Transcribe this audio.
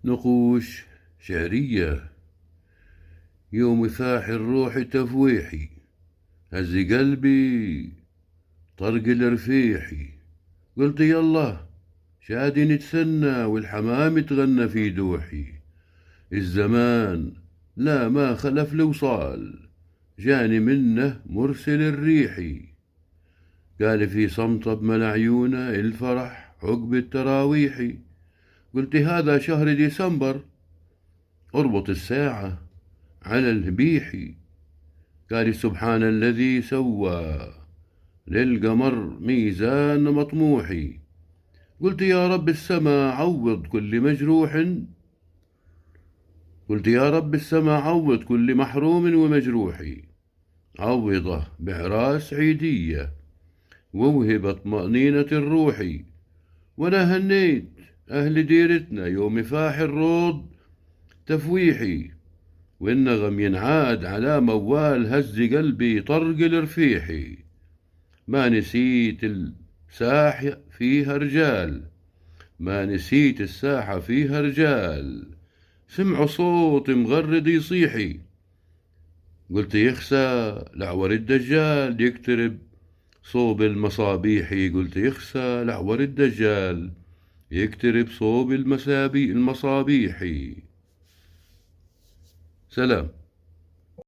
نقوش شعرية. يوم فاح الروح تفويحي، هز قلبي طرق الرفيحي. قلت يلا شادي نتسنى والحمام تغنى في دوحي. الزمان لا ما خلف الوصال، جاني منه مرسل الريحي. قال في صمت بملا عيونه الفرح عقب التراويحي. قلت هذا شهر ديسمبر، اربط الساعة على الهبيحي. قال سبحان الذي سوى للقمر ميزان مطموحي. قلت يا رب السما عوض كل مجروح، قلت يا رب السما عوض كل محروم ومجروحي. عوضه بعراس عيدية ووهب طمأنينة الروحي. وانا هنيت اهل ديرتنا يوم فاح الروض تفويحي. والنغم ينعاد على موال هز قلبي طرق الرفيحي. ما نسيت الساحة فيها رجال، ما نسيت الساحة فيها رجال. سمعوا صوت مغرد يصيحي. قلت يخسى لعور الدجال يقترب صوب المصابيحي. قلت يخسى لعور الدجال يقترب صوب المصابيحي. سلام.